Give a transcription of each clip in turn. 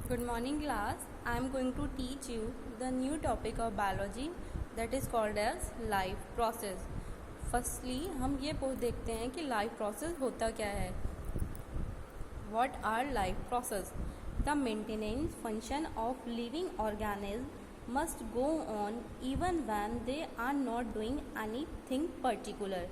Good morning class. I am going to teach you the new topic of biology that is called as life process. Firstly हम ये देखते हैं कि life process होता क्या है. What are life process? The maintenance function of living organism must go on even when they are not doing anything particular.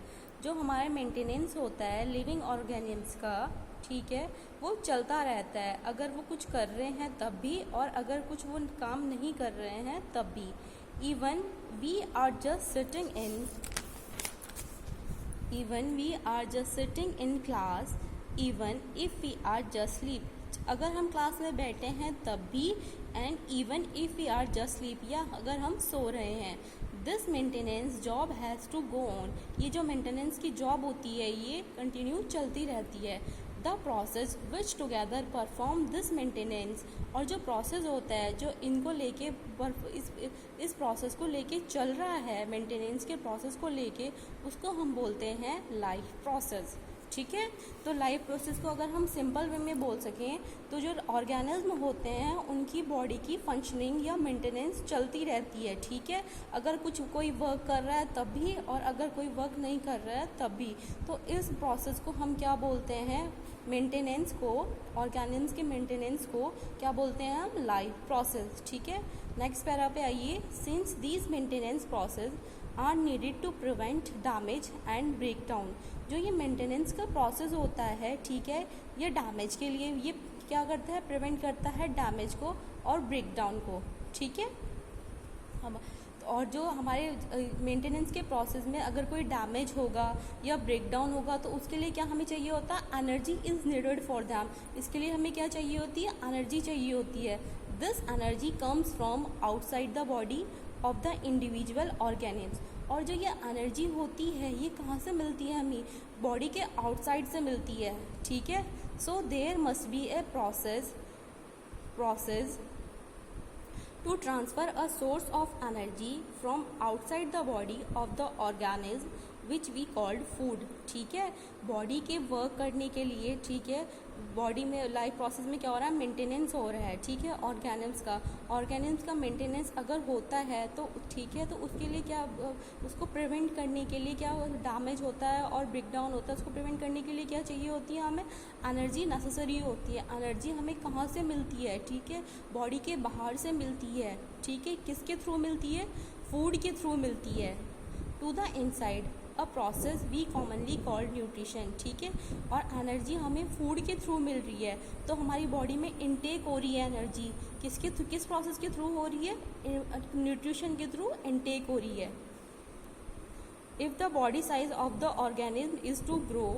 जो हमारा मेंटेनेंस होता है लिविंग ऑर्गेनिम्स का, ठीक है, वो चलता रहता है अगर वो कुछ कर रहे हैं तब भी और अगर कुछ वो काम नहीं कर रहे हैं तब भी. Even we are just sitting in class, even if we are just sleep, अगर हम क्लास में बैठे हैं तब भी, and even if we are just sleep, या अगर हम सो रहे हैं. This maintenance job has to go on, ये जो मेंटेनेंस की जॉब होती है ये कंटिन्यू चलती रहती है. The process which together perform this maintenance, और जो प्रोसेस होता है जो इनको लेके इस प्रोसेस को लेके चल रहा है, मेंटेनेंस के प्रोसेस को लेके, उसको हम बोलते हैं लाइफ प्रोसेस. ठीक है, तो लाइफ प्रोसेस को अगर हम सिंपल वे में बोल सकें तो जो ऑर्गेनिज्म होते हैं उनकी बॉडी की फंक्शनिंग या मेंटेनेंस चलती रहती है. ठीक है, अगर कोई वर्क कर रहा है तब भी और अगर कोई वर्क नहीं कर रहा है तब भी, तो इस प्रोसेस को हम क्या बोलते हैं, मेंटेनेंस को, ऑर्गेनिज्म के मेंटेनेंस को क्या बोलते हैं हम, लाइफ प्रोसेस. ठीक है, नेक्स्ट पैरा पे आइए. Since these maintenance process are needed to prevent damage and break down, जो ये मेंटेनेंस का प्रोसेस होता है, ठीक है, ये डैमेज के लिए ये क्या करता है, प्रिवेंट करता है डैमेज को और ब्रेक डाउन को. ठीक है, और जो हमारे मेंटेनेंस के प्रोसेस में अगर कोई डैमेज होगा या ब्रेक डाउन होगा तो उसके लिए क्या हमें चाहिए होता है, energy is needed for them. इसके लिए हमें क्या चाहिए होती है, एनर्जी चाहिए होती है. This energy comes from outside the body of the individual organisms, और जो ये एनर्जी होती है ये कहाँ से मिलती है, हमें बॉडी के आउटसाइड से मिलती है. ठीक है, so there must be a process to transfer a source of energy from outside the body of the organism which we called food. ठीक है, बॉडी के वर्क करने के लिए, ठीक है, बॉडी में लाइफ प्रोसेस में क्या हो रहा है, मेंटेनेंस हो रहा है. ठीक है, ऑर्गेनिम्स का मेंटेनेंस अगर होता है तो ठीक है, तो उसके लिए क्या, उसको प्रिवेंट करने के लिए क्या डैमेज होता है और ब्रेक डाउन होता है, उसको प्रिवेंट करने के लिए क्या चाहिए होती है, हमें एनर्जी नेसेसरी होती है. एनर्जी हमें कहाँ से मिलती है, ठीक है, बॉडी के बाहर से मिलती है. ठीक है, किसके थ्रू मिलती है, फूड के थ्रू मिलती है. To the inside a process we commonly called nutrition. ठीक है, और एनर्जी हमें फूड के थ्रू मिल रही है, तो हमारी बॉडी में इनटेक हो रही है एनर्जी, किस प्रोसेस के थ्रू हो रही है, न्यूट्रिशन के थ्रू इनटेक हो रही है. If the body size of the organism is to grow,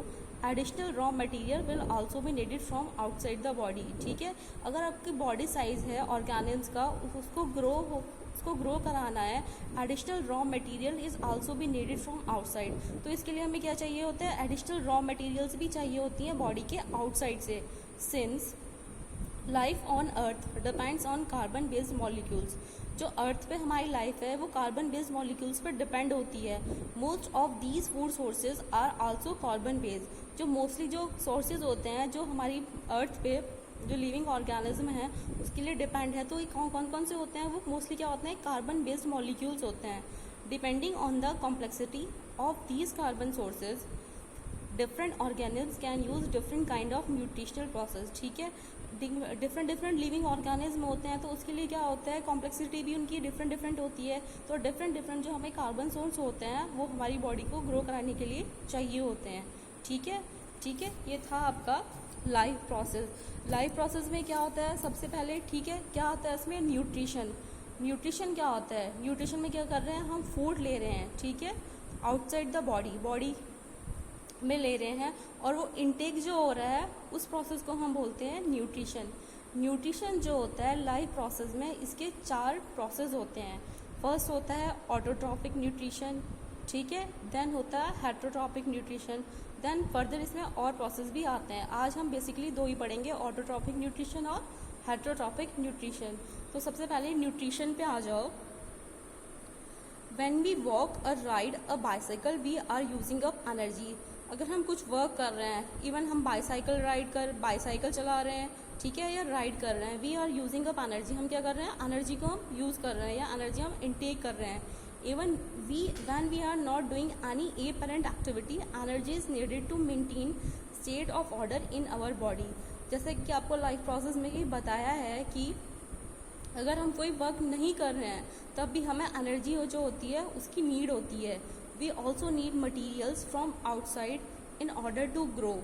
additional raw material will also be needed from outside the body. ठीक है, अगर आपकी बॉडी साइज है ऑर्गेनिज्म का, उसको ग्रो कराना है, additional raw material is also be needed from outside. तो इसके लिए हमें क्या चाहिए होता है, एडिशनल रॉ मटेरियल्स भी चाहिए होती हैं बॉडी के आउटसाइड से. Since life on earth depends on carbon based molecules, जो अर्थ पे हमारी लाइफ है वो कार्बन बेस्ड मॉलिक्यूल्स पर डिपेंड होती है. Most of these food sources are also carbon based, जो मोस्टली जो सोर्सेज होते हैं जो हमारी अर्थ पे जो लिविंग ऑर्गेनिज्म है उसके लिए डिपेंड है, तो ये कौन से होते हैं, वो मोस्टली क्या होते हैं, कार्बन बेस्ड मॉलिक्यूल्स होते हैं. Depending on the complexity of these carbon sources different organism can use different kind of nutritional process. ठीक है, डिफरेंट लिविंग ऑर्गेनिज्म होते हैं तो उसके लिए क्या होता है, कॉम्प्लेक्सिटी भी उनकी डिफरेंट होती है. तो डिफरेंट जो हमें कार्बन सोर्स होते हैं वो हमारी बॉडी को ग्रो कराने के लिए चाहिए होते हैं. ठीक है, ये था आपका लाइफ प्रोसेस में क्या होता है, सबसे पहले, ठीक है, क्या होता है इसमें, न्यूट्रिशन क्या होता है, न्यूट्रिशन में क्या कर रहे हैं, हम फूड ले रहे हैं. ठीक है, आउटसाइड द बॉडी में ले रहे हैं और वो इनटेक जो हो रहा है उस प्रोसेस को हम बोलते हैं न्यूट्रिशन जो होता है लाइफ प्रोसेस में, इसके 4 प्रोसेस होते हैं. फर्स्ट होता है ऑटोट्रॉपिक न्यूट्रिशन. ठीक है, देन होता है हेटरोट्रॉपिक न्यूट्रिशन, देन फर्दर इसमें और प्रोसेस भी आते हैं. आज हम बेसिकली 2 ही पढ़ेंगे, ऑटोट्रॉपिक न्यूट्रिशन और हेटरोट्रॉपिक न्यूट्रिशन. तो सबसे पहले न्यूट्रिशन पे आ जाओ. When we walk or ride a bicycle we are using up energy. अगर हम कुछ वर्क कर रहे हैं, इवन हम बाइसाइकिल चला रहे हैं ठीक है, या राइड कर रहे हैं, we are using up energy, हम क्या कर रहे हैं, एनर्जी को हम यूज़ कर रहे हैं या एनर्जी हम इनटेक कर रहे हैं. Even when we are not doing any apparent activity, energy is needed to maintain state of order in our body. जैसे कि आपको लाइफ प्रोसेस में ही बताया है कि अगर हम कोई वर्क नहीं कर रहे हैं तब भी हमें एनर्जी जो होती है उसकी नीड होती है. We also need materials from outside in order to grow.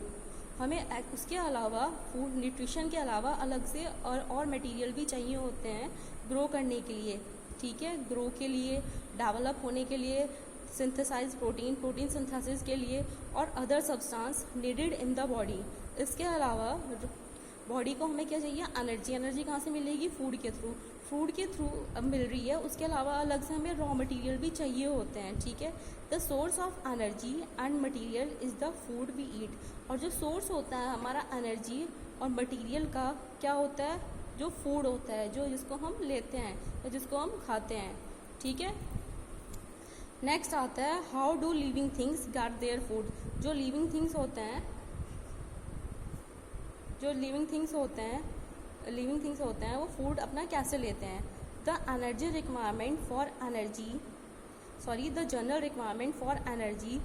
हमें उसके अलावा फूड न्यूट्रिशन के अलावा अलग से और मटेरियल भी चाहिए होते हैं ग्रो करने के लिए. ठीक है, ग्रो के लिए, डेवलप होने के लिए, सिंथेसाइज प्रोटीन सिंथेसिस के लिए और other substance needed in the body. इसके अलावा बॉडी को हमें क्या चाहिए, एनर्जी कहाँ से मिलेगी, फूड के थ्रू मिल रही है. उसके अलावा अलग से हमें रॉ मटेरियल भी चाहिए होते हैं. ठीक है, the source of energy and material is the food we eat. और जो सोर्स होता है हमारा एनर्जी और मटेरियल का क्या होता है, जो फूड होता है, जो जिसको हम लेते हैं या जिसको हम खाते हैं. ठीक है, नेक्स्ट आता है how do living things get their food. जो लिविंग थिंग्स होते हैं वो फूड अपना कैसे लेते हैं. The general requirement for energy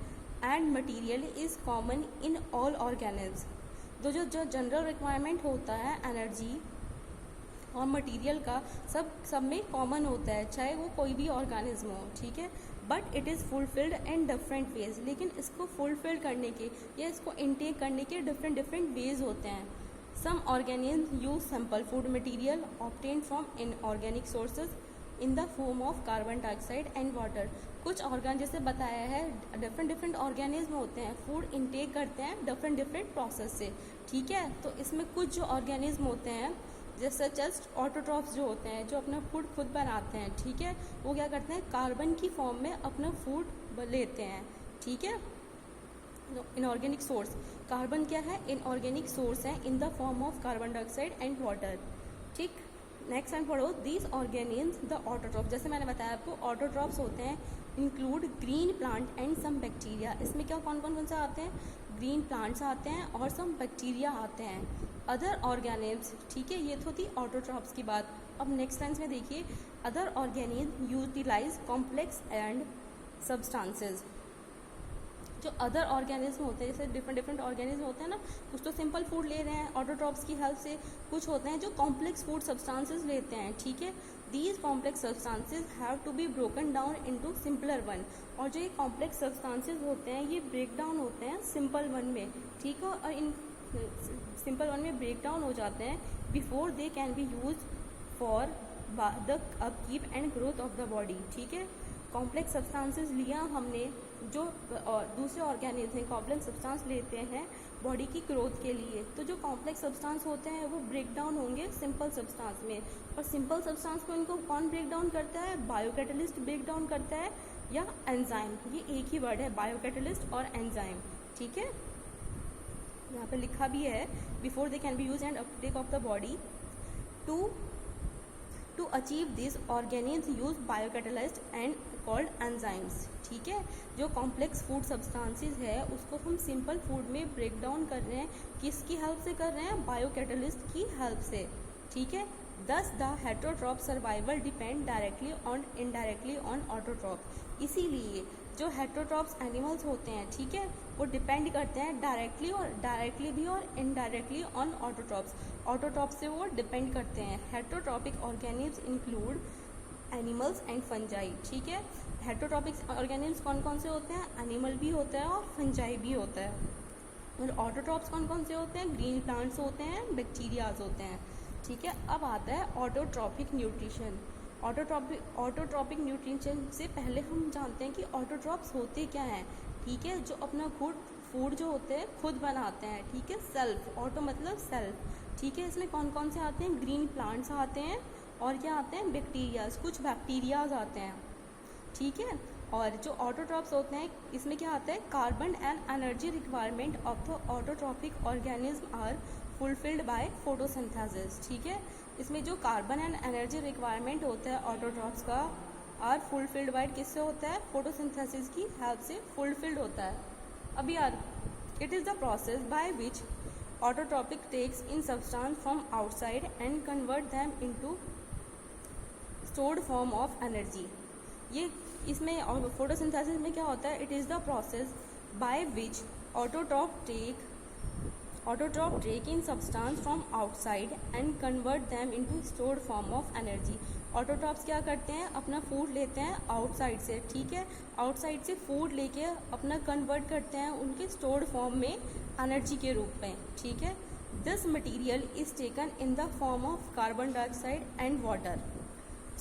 and material is common in all organism. जो जनरल रिक्वायरमेंट होता है एनर्जी और मटेरियल का सब में कॉमन होता है, चाहे वो कोई भी ऑर्गेनिज्म हो. ठीक है, but it is fulfilled in different ways. लेकिन इसको फुलफिल करने के या इसको इनटेक करने के डिफरेंट वेज होते हैं. Some organism use simple food material obtained from inorganic sources in the form of carbon dioxide and water. कुछ ऑर्गन जैसे बताया है डिफरेंट ऑर्गेनिज्म होते हैं, फूड इनटेक करते हैं डिफरेंट प्रोसेस से. ठीक है, तो इसमें कुछ जो ऑर्गेनिज्म होते हैं जैसे जस्ट ऑटोट्रॉफ्स जो होते हैं, जो अपना फूड खुद बनाते हैं. ठीक है, वो क्या करते हैं, कार्बन की फॉर्म में अपना फूड लेते हैं. ठीक है, इनऑर्गेनिक सोर्स, कार्बन क्या है, इनऑर्गेनिक सोर्स है in the form of carbon dioxide and water. ठीक, नेक्स्ट टाइम पढ़ो दीज ऑर्गेनिज्म द ऑटोट्रॉफ. जैसे मैंने बताया आपको ऑटोट्रॉफ्स होते हैं include green plant and some bacteria. इसमें क्या कौन से आते हैं, ग्रीन प्लांट्स आते हैं और सम बैक्टीरिया आते हैं. अदर ऑर्गेनिज्म, ठीक है, ये तो थी ऑटोट्रॉफ्स की बात. अब नेक्स्ट लाइन में देखिए other organism utilize complex and substances. जो अदर ऑर्गेनिज्म होते हैं जैसे डिफरेंट ऑर्गेनिज्म होते हैं ना, कुछ तो सिंपल फूड ले रहे हैं ऑटोट्रॉफ्स की हेल्प से, कुछ होते हैं जो कॉम्प्लेक्स फूड सब्सटेंसेस लेते हैं. ठीक है, these complex substances have to be broken down into simpler one. और जो ये कॉम्प्लेक्स सब्सटेंसेस होते हैं ये ब्रेक डाउन होते हैं सिंपल वन में. ठीक है, और इन सिंपल वन में ब्रेक डाउन हो जाते हैं before they can be use for the upkeep and growth of the body. ठीक है, कॉम्प्लेक्स सब्सटेंसेस लिया हमने, जो दूसरे ऑर्गेनिज्म हैं कॉम्प्लेक्स सब्सटेंस लेते हैं बॉडी की ग्रोथ के लिए. तो जो कॉम्प्लेक्स सब्सटेंस होते हैं वो ब्रेक डाउन होंगे सिंपल सब्सटेंस में. और सिंपल सब्सटेंस को इनको कौन ब्रेक डाउन करता है, बायोकैटलिस्ट ब्रेक डाउन करता है या एंजाइम. ये एक ही वर्ड है, बायोकैटलिस्ट और एंजाइम. ठीक है, यहाँ पे लिखा भी है before they can be use and uptake of the body. To achieve this organism use biocatalyst and called enzymes. ठीक है, जो कॉम्प्लेक्स फूड सब्सटेंसेस है उसको हम सिंपल फूड में ब्रेक डाउन कर रहे हैं, किसकी हेल्प से कर रहे हैं, बायोकैटलिस्ट की हेल्प से. ठीक है, दस द हेटरोट्रॉप सर्वाइवल डिपेंड डायरेक्टली और इनडायरेक्टली ऑन ऑटोट्रॉप. इसीलिए जो हेटरोट्रॉप्स एनिमल्स होते हैं, ठीक है, वो डिपेंड करते हैं डायरेक्टली भी और इनडायरेक्टली ऑन ऑटोट्रॉप्स. ऑटोट्रॉप से वो डिपेंड करते हैं. Heterotrophic organism include animals and fungi. ठीक है, हेटरोट्रॉपिक ऑर्गेनिज्म कौन से होते हैं, एनिमल भी होता है और फंजाई भी होता है. और ऑटोट्रॉप्स कौन से होते हैं, ग्रीन प्लांट्स होते हैं, बैक्टीरियाज होते हैं. ठीक है, अब आता है ऑटोट्रॉपिक न्यूट्रिशन. ऑटोट्रॉपिक न्यूट्रिशन से पहले हम जानते हैं कि ऑटोट्रॉप्स होते क्या हैं. ठीक है, जो अपना फूड जो होते हैं खुद बनाते हैं. ठीक है, सेल्फ, ऑटो मतलब सेल्फ. ठीक है, इसमें कौन से आते हैं, ग्रीन प्लांट्स आते हैं और क्या आते हैं, बैक्टीरियाज, कुछ बैक्टीरियाज आते हैं. ठीक है, और जो ऑटोट्रॉप्स होते हैं इसमें क्या आता है, carbon and energy requirement of the autotrophic organism are fulfilled by photosynthesis. ठीक है, इसमें जो कार्बन एंड एनर्जी रिक्वायरमेंट होता है ऑटोट्रॉप्स का आर फुलफिल्ड बाय किससे होता है, फोटोसिंथेसिस की हेल्प से फुलफिल्ड होता है. अब यार it is the process by which autotrophic takes in substance from outside and convert them into stored form of energy. ये इसमें और फोटोसिंथेसिस में क्या होता है, it is the process by which autotroph take in substance from outside and convert them into stored form of energy. Autotrophs क्या करते हैं, अपना फूड लेते हैं आउटसाइड से, ठीक है, आउटसाइड से फूड लेके अपना कन्वर्ट करते हैं उनके स्टोर्ड फॉर्म में एनर्जी के रूप में, ठीक है। This material is taken in the form of carbon dioxide and water.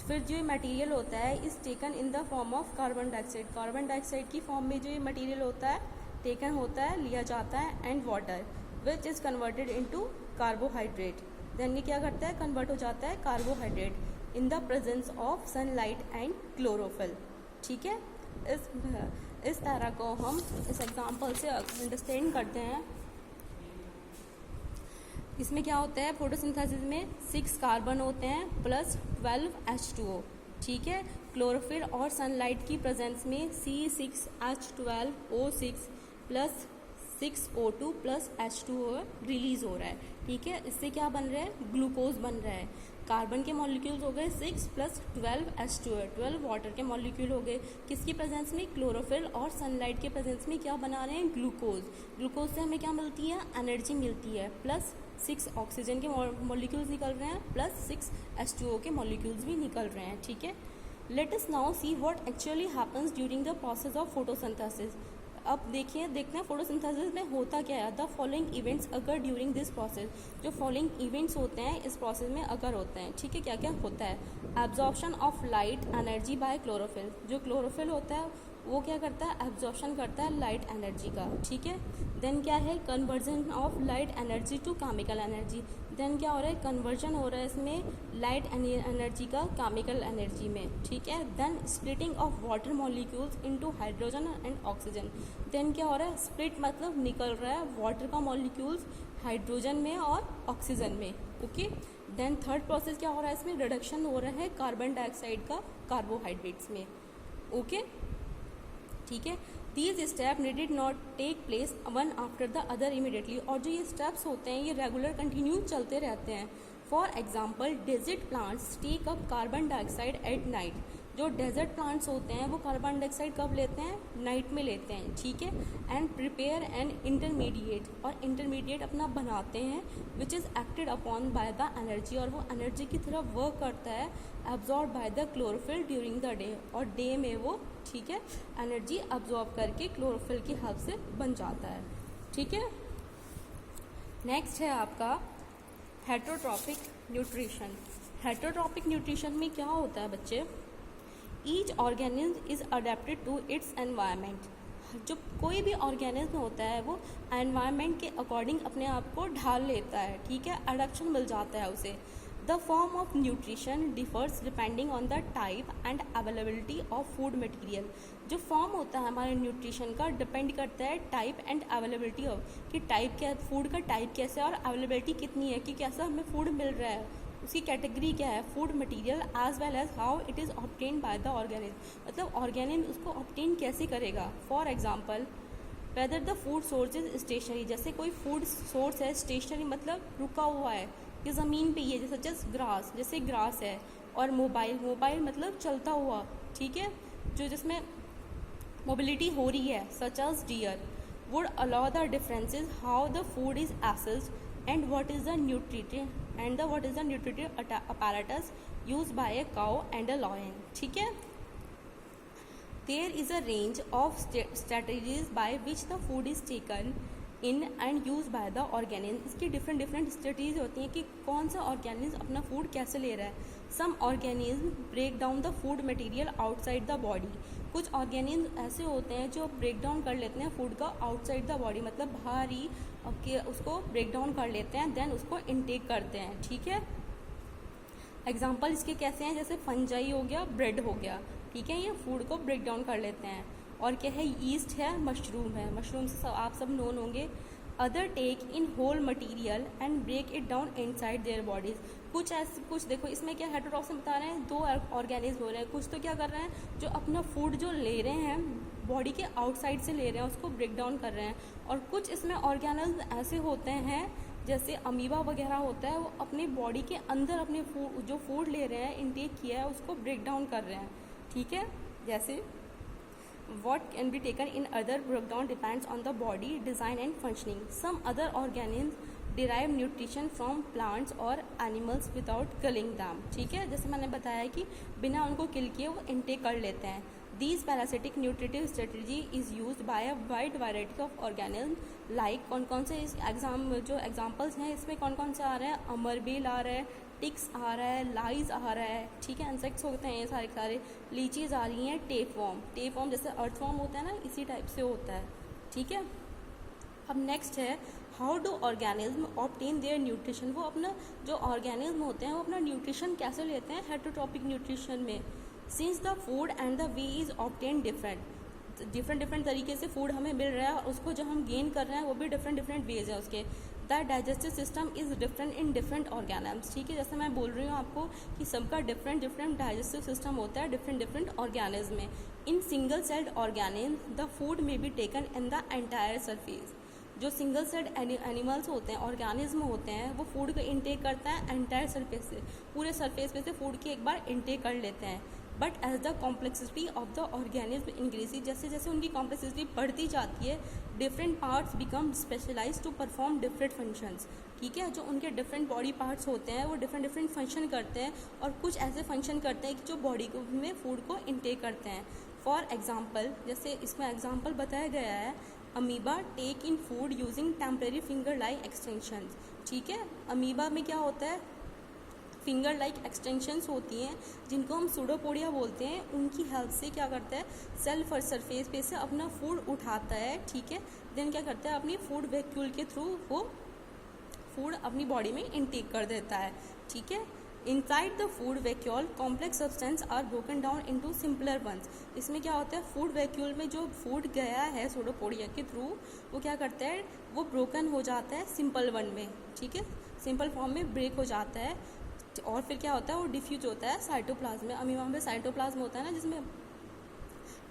फिर जो ये मटीरियल होता है is taken in the form of carbon dioxide की फॉर्म में जो ये मटीरियल होता है टेकन होता है, लिया जाता है, and water which is converted into carbohydrate. Then ये क्या करता है, कन्वर्ट हो जाता है carbohydrate in the presence of sunlight and chlorophyll, ठीक है। इस तरह को हम इस एग्जांपल से अंडरस्टैंड करते हैं। इसमें क्या होता है, फोटोसिंथेसिस में 6 कार्बन होते हैं प्लस 12 H2O, ठीक है। क्लोरोफिल और सनलाइट की प्रेजेंस में C6H12O6 plus 6O2 plus H2O release हो रहा है, ठीक है। इससे क्या बन रहा है, ग्लूकोज बन रहा है। कार्बन के मॉलिक्यूल्स हो गए 6 प्लस 12 H2O, 12 वाटर के मॉलिक्यूल हो गए, किसकी प्रेजेंस में, क्लोरोफिल और सनलाइट के प्रेजेंस में क्या बना रहे हैं, ग्लूकोज। ग्लूकोज से हमें क्या मिलती है, एनर्जी मिलती है, प्लस 6 ऑक्सीजन के मॉलिक्यूल्स निकल रहे हैं, प्लस 6 H2O के मॉलिक्यूल्स भी निकल रहे हैं, ठीक है। Let us now see what actually happens during the process of photosynthesis. अब देखते हैं फोटोसिंथेसिस में होता क्या है। द फॉलोइंग इवेंट्स अगर ड्यूरिंग दिस प्रोसेस, जो फॉलोइंग इवेंट्स होते हैं इस प्रोसेस में अगर होते हैं, ठीक है। क्या क्या होता है, absorption of light energy by chlorophyll. जो क्लोरोफिल होता है वो क्या करता है, एब्जॉर्प्शन करता है लाइट एनर्जी का, ठीक है। देन क्या है, conversion of light energy to chemical energy. Then क्या हो रहा है, कन्वर्जन हो रहा है इसमें लाइट एनर्जी का केमिकल एनर्जी में, ठीक है। Then splitting of water molecules into hydrogen and oxygen. Then क्या हो रहा है, स्प्लिट मतलब निकल रहा है वाटर का मॉलिक्यूल्स हाइड्रोजन में और ऑक्सीजन में, ओके। देन थर्ड प्रोसेस क्या हो रहा है, इसमें रिडक्शन हो रहा है कार्बन डाइऑक्साइड का कार्बोहाइड्रेट्स में, ओके, ठीक है। These step needed not take place one after the other immediately. और जो ये स्टेप्स होते हैं ये रेगुलर कंटिन्यू चलते रहते हैं। For example, desert plants take up carbon dioxide at night. जो डेजर्ट प्लांट्स होते हैं वो कार्बन डाइऑक्साइड कब लेते हैं, नाइट में लेते हैं, ठीक है। एंड प्रिपेयर एन इंटरमीडिएट, और इंटरमीडिएट अपना बनाते हैं which is acted upon by the energy, और वो एनर्जी की तरफ वर्क करता है absorb by the chlorophyll during the day, और डे में वो, ठीक है, एनर्जी अब्जॉर्ब करके क्लोरोफिल की हेल्प से बन जाता है, ठीक है। नेक्स्ट है आपका हेटरोट्रॉपिक न्यूट्रिशन। हेटरोट्रॉपिक न्यूट्रिशन में क्या होता है बच्चे, each organism is adapted to its environment. जो कोई भी ऑर्गेनिज्म होता है वो एनवायरनमेंट के अकॉर्डिंग अपने आप को ढाल लेता है, ठीक है, अडेप्शन मिल जाता है उसे। The form of nutrition differs depending on the type and availability of food material. जो फॉर्म होता है हमारे न्यूट्रिशन का डिपेंड करता है टाइप एंड अवेलेबिलिटी ऑफ, कि टाइप क्या, फूड का टाइप कैसा है और अवेलेबिलिटी कितनी है, कि कैसा हमें फूड मिल रहा है, उसकी कैटेगरी क्या है, food material, as well as how it is obtain by the organism. मतलब ऑर्गेनिज्म उसको ऑब्टेन कैसे करेगा। For example, whether the food source is stationary. जैसे कोई फूड सोर्स है स्टेशनरी मतलब रुका हुआ है, ये ज़मीन पे ही है, जैसे ग्रास, जैसे ग्रास है। और मोबाइल मतलब चलता हुआ, ठीक है, जो जिसमें मोबिलिटी हो रही है, such as deer. Would allow the differences how the food is accessed and what is the nutritive apparatus used by a cow and a lion, ठीक है। There is a range of strategies by which the food is taken in and used by the organism। इसकी different strategies होती हैं कि कौन सा organism अपना food कैसे ले रहा है। Some organism break down the food material outside the body. कुछ ऑर्गेनिज्म ऐसे होते हैं जो ब्रेक डाउन कर लेते हैं फूड का आउटसाइड द बॉडी, मतलब बाहर ही उसको ब्रेक डाउन कर लेते हैं, देन उसको इनटेक करते हैं, ठीक है। एग्जाम्पल इसके कैसे हैं, जैसे फंजाई हो गया, ब्रेड हो गया, ठीक है, ये फूड को ब्रेक डाउन कर लेते हैं। और क्या है, ईस्ट है, मशरूम है, मशरूम से आप सब नोन होंगे। Other take in whole material and break it down inside their bodies. कुछ देखो इसमें क्या हेटरोट्रॉपिक बता रहे हैं, दो ऑर्गेनिज्म हो रहे हैं। कुछ तो क्या कर रहे हैं, जो अपना फूड जो ले रहे हैं बॉडी के आउटसाइड से ले रहे हैं, उसको ब्रेक डाउन कर रहे हैं। और कुछ इसमें ऑर्गेनिज्म ऐसे होते हैं जैसे अमीबा वगैरह होता है वो अपने बॉडी के अंदर अपने फूड जो फूड ले रहे हैं, इनटेक किया है, उसको ब्रेक डाउन कर रहे हैं, ठीक है। जैसे what can be taken in other breakdown depends on the body design and functioning. Some other organisms derive nutrition from plants और animals without killing them, ठीक है। जैसे मैंने बताया कि बिना उनको किल किए वो इनटेक कर लेते हैं। These parasitic nutritive strategy is used by a wide variety of organisms like कौन से इस जो एग्जाम्पल्स हैं इसमें कौन से आ रहे हैं, अमरबेल आ रहा है, टिक्स आ रहा है, लाइज आ रहा है, ठीक है। इंसेक्ट्स होते हैं ये सारे लीचीज आ रही हैं, टेपवॉर्म जैसे अर्थवॉर्म होता है ना, इसी टाइप से होता है, ठीक है। अब नेक्स्ट है how do organism obtain their nutrition. वो अपना जो ऑर्गेनिज्म होते हैं वो अपना न्यूट्रिशन कैसे लेते हैं हेटेरोट्रॉपिक न्यूट्रिशन में। Since the food and the way is obtain different तरीके से फूड हमें मिल रहा है और उसको जो हम गेन कर रहे हैं वो भी डिफरेंट वेज है उसके। The digestive system is different in different organisms, ठीक है। जैसे मैं बोल रही हूँ आपको कि सबका डिफरेंट डाइजेस्टिव सिस्टम होता है डिफरेंट ऑर्गेनिज्म में। In single celled organism the food में be taken in the entire surface. जो सिंगल सेल्ड एनिमल्स होते हैं, ऑर्गेनिज्म होते हैं, वो फूड को इनटेक करता है एंटायर सरफेस से, पूरे सरफेस पे से फूड की एक बार इनटेक कर लेते हैं। But as the complexity of the organism increase, जैसे जैसे उनकी कॉम्प्लेक्सिटी बढ़ती जाती है, different parts become specialize to perform different functions, ठीक है। जो उनके डिफरेंट बॉडी पार्ट्स होते हैं वो डिफरेंट फंक्शन करते हैं और कुछ ऐसे फंक्शन करते हैं कि जो बॉडी को में फूड को इनटेक करते हैं। फॉर एग्जाम्पल, जैसे इसमें एग्जाम्पल बताया गया है, amoeba take in food using temporary finger like extensions, ठीक है। अमीबा में क्या होता है, फिंगर लाइक एक्सटेंशंस होती हैं जिनको हम सूडोपोडिया बोलते हैं। उनकी हेल्प से क्या करता है, सेल फर सरफेस पे से अपना फूड उठाता है, ठीक है। देन क्या करता है, अपनी फूड वैक्यूल के थ्रू वो फूड अपनी बॉडी में इनटेक कर देता है, ठीक है। Inside the food vacuole complex substance are broken down into simpler ones. इसमें क्या होता है, फूड वैक्यूल में जो फूड गया है सूडोपोडिया के थ्रू, वो क्या करता है, वो ब्रोकन हो जाता है सिंपल वन में, ठीक है, सिंपल फॉर्म में ब्रेक हो जाता है और फिर क्या होता है, वो डिफ्यूज होता है साइटोप्लाज्म में। अमीबा में साइटोप्लाज्म होता है ना, जिसमें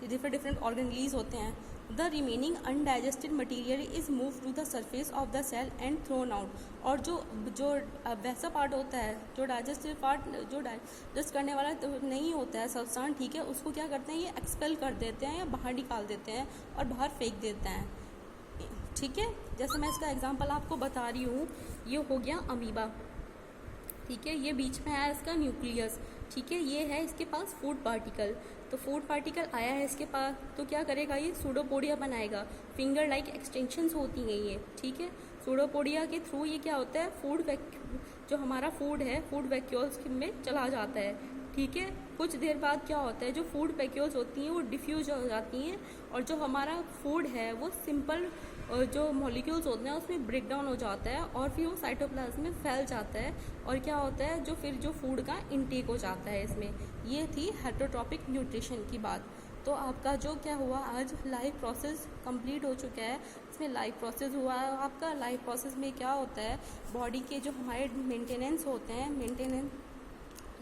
डिफरेंट ऑर्गन रिलीज होते हैं। The remaining undigested material is move to the surface of the cell and thrown out. और जो वैसा पार्ट होता है, जो डाइजेस्टिव पार्ट, जो डाइजेस्ट करने वाला तो नहीं होता है सब्सटेंस, ठीक है, उसको क्या करते हैं, ये एक्सपेल कर देते हैं या बाहर निकाल देते हैं और बाहर फेंक देते हैं, ठीक है। जैसे मैं इसका एग्जाम्पल आपको बता रही हूँ, ये हो गया अमीबा, ठीक है। ये बीच में आया इसका न्यूक्लियस, ठीक है। ये है इसके पास फूड पार्टिकल, तो फूड पार्टिकल आया है इसके पास, तो क्या करेगा, ये सूडोपोडिया बनाएगा। फिंगर लाइक एक्सटेंशंस होती हैं ये, ठीक है। सूडोपोडिया के थ्रू ये क्या होता है, जो हमारा फूड है फूड वैक्यूल्स में चला जाता है, ठीक है। कुछ देर बाद क्या होता है, जो फूड वैक्यूल्स होती हैं वो डिफ्यूज हो जाती हैं और जो हमारा फूड है वो सिंपल जो मॉलिक्यूल्स होते हैं उसमें ब्रेक डाउन हो जाता है और फिर वो साइटोप्लाज्म में फैल जाता है और क्या होता है, जो फूड का इनटेक हो जाता है इसमें। ये थी हेटेरोट्रॉपिक न्यूट्रिशन की बात। तो आपका जो क्या हुआ, आज लाइफ प्रोसेस कंप्लीट हो चुका है। इसमें लाइफ प्रोसेस हुआ है आपका। लाइफ प्रोसेस में क्या होता है, बॉडी के जो हमारे मेंटेनेंस होते हैं, मेंटेनेंस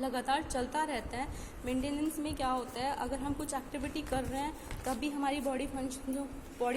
लगातार चलता रहता है। मेंटेनेंस में क्या होता है, अगर हम कुछ एक्टिविटी कर रहे हैं तभी हमारी बॉडी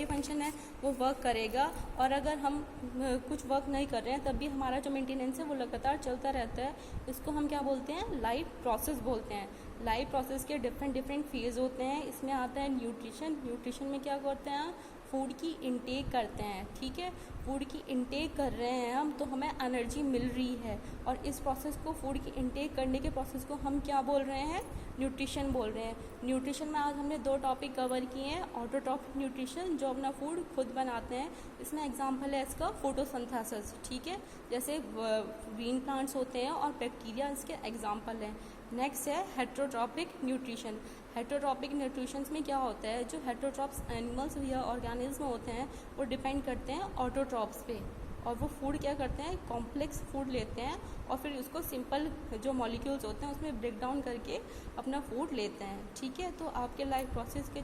फंक्शन है वो वर्क करेगा, और अगर हम कुछ वर्क नहीं कर रहे हैं तब भी हमारा जो मेंटेनेंस है वो लगातार चलता रहता है। इसको हम क्या बोलते हैं, लाइफ प्रोसेस बोलते हैं। लाइफ प्रोसेस के डिफरेंट फेज होते हैं। इसमें आता है न्यूट्रिशन में क्या करते हैं, फूड की इनटेक करते हैं, ठीक है। फूड की इनटेक कर रहे हैं हम, तो हमें एनर्जी मिल रही है, और इस प्रोसेस को, फूड की इनटेक करने के प्रोसेस को हम क्या बोल रहे हैं, न्यूट्रिशन बोल रहे हैं। न्यूट्रिशन में आज हमने 2 टॉपिक कवर किए हैं। ऑटोट्रॉफिक न्यूट्रिशन, जो अपना फूड खुद बनाते हैं, इसमें एग्जाम्पल है इसका फोटोसिंथेसिस, ठीक है, जैसे ग्रीन प्लांट्स होते हैं और बैक्टीरिया इसके एग्जाम्पल हैं। नेक्स्ट है हेटेरोट्रॉपिक न्यूट्रिशन। हेटेरोट्रॉपिक न्यूट्रिशन में क्या होता है, जो हेटेरोट्रॉप्स एनिमल्स या ऑर्गेनिज्म होते हैं वो डिपेंड करते हैं ऑटोट्रॉप्स पे, और वो फूड क्या करते हैं, कॉम्प्लेक्स फूड लेते हैं और फिर उसको सिंपल जो मॉलिक्यूल्स होते हैं उसमें ब्रेक डाउन करके अपना फूड लेते हैं, ठीक है। तो आपके लाइफ प्रोसेस के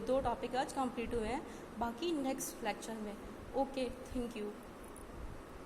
2 टॉपिक आज कंप्लीट हुए हैं, बाकी नेक्स्ट लेक्चर में। Okay, thank you.